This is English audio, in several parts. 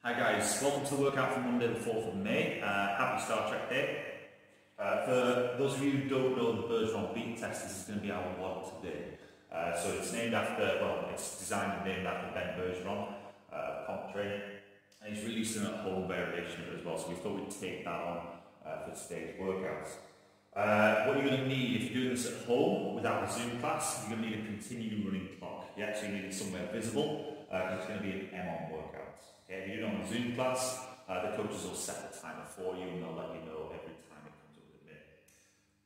Hi guys, welcome to the workout for Monday the 4th of May. Happy Star Trek Day. For those of you who don't know the Burgeron beat test, this is going to be our WOD today. So it's named after, well, it's designed and named after Ben Burgeron, commentary. And he's released an at-home variation of it as well, so we thought we'd take that on for today's workouts. What you're going to need, if you're doing this at home without a Zoom class, you're going to need a continuing running clock. Yeah, so you need it somewhere visible, because it's going to be an M-on workout. Okay, if you do it on a Zoom class, the coaches will set the timer for you and they'll let you know every time it comes up with a minute.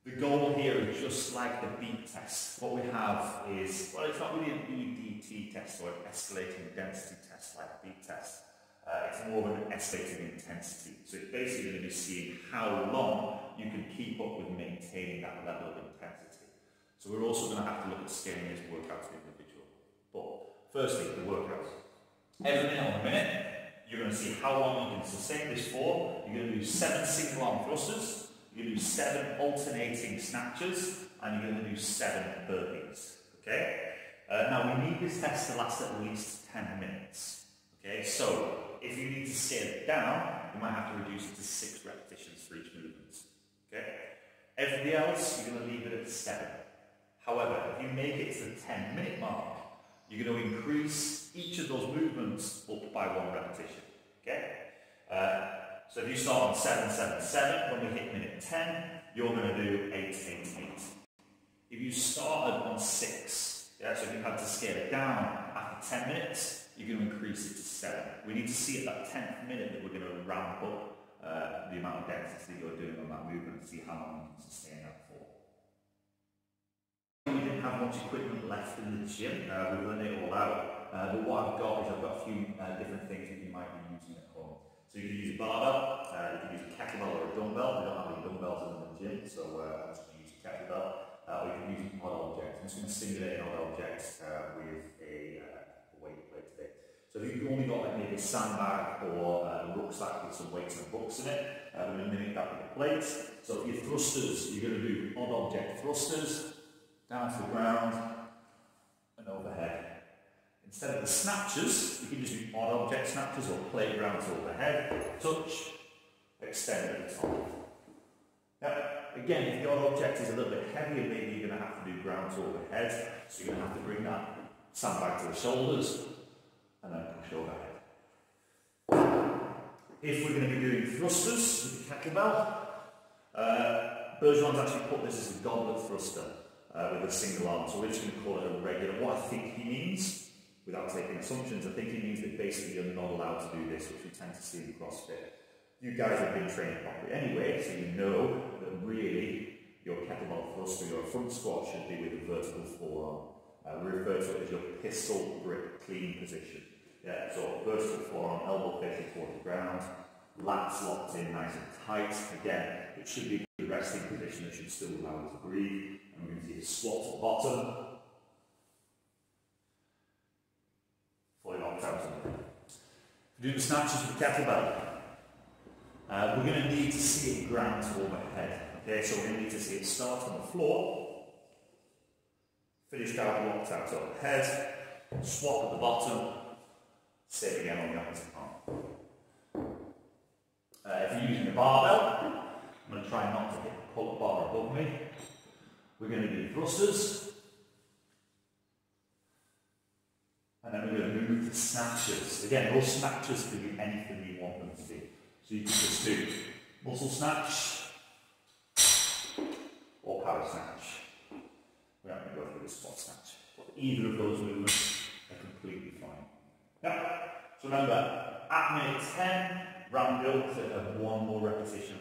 The goal here is just like the beat test. What we have is, well, it's not really an EDT test or an escalating density test like a beat test. It's more of an escalating intensity. So it's basically going to be seeing how long you can keep up with maintaining that level of intensity. So we're also going to have to look at scaling this workout to the individual. But firstly, the workouts. Every minute on a minute, you're going to see how long you can sustain this for. You're going to do 7 single arm thrusters, you're going to do 7 alternating snatches, and you're going to do 7 burpees. Okay? Now we need this test to last at least 10 minutes. Okay? So if you need to scale it down, you might have to reduce it to 6 repetitions for each movement. Okay? Everything else, you're going to leave it at 7. However, if you make it to the 10-minute mark, you're going to increase each of those movements up by 1 repetition. Okay? So if you start on 7, 7, 7, when we hit minute 10, you're going to do 8, 8, 8. If you started on 6, yeah, so if you had to scale it down after 10 minutes, you're going to increase it to 7. We need to see at that 10th minute that we're going to ramp up the amount of density you're doing on that movement and see how long you can sustain that for. We didn't have much equipment left in the gym, we've run it all out, but what I've got is I've got a few different things that you might be using at home. So you can use a barbell, you can use a kettlebell or a dumbbell. We don't have any dumbbells in the gym, so I'm just going to use a kettlebell, or you can use an odd object. I'm just going to simulate an odd object with a weight plate today. So if you've only got like maybe a sandbag or a rucksack with some weights and hooks in it, we're going to mimic that with the plates. So for your thrusters, you're going to do odd object thrusters, down to the ground and overhead. Instead of the snatches, you can just do odd object snatches or playground to overhead, touch, extend at the top. Now, again, if the odd object is a little bit heavier, maybe you're going to have to do ground to overhead, so you're going to have to bring that sandbag to the shoulders and then push overhead. If we're going to be doing thrusters with the kettlebell, Burgeron's actually put this as a goblet thruster. With a single arm, so we're just going to call it a regular. What I think he means, without taking assumptions, I think he means that basically you're not allowed to do this, which we tend to see in CrossFit. You guys have been trained properly anyway, so you know that really your kettlebell thrust or your front squat should be with a vertical forearm. We refer to it as your pistol grip clean position. Yeah, so vertical forearm, elbow facing toward the ground, lats locked in nice and tight. Again, it should be the resting position, it should still allow you to breathe. And we're going to do a squat to the bottom. Fully locked out. If you're doing snatches with the kettlebell, we're going to need to see it ground to overhead. Okay, so we're going to need to see it start on the floor, finished out, locked out overhead, swap at the bottom, sit again on the opposite arm. If you're using a barbell, I'm going to try not to hit the pull-up bar above me. We're going to do thrusters, and then we're going to move to snatches. Again, those snatches can be anything you want them to be. So you can just do muscle snatch or power snatch. We're not going to go through the squat snatch, but either of those movements are completely fine. Now, so remember, at minute 10, round up to have 1 more repetition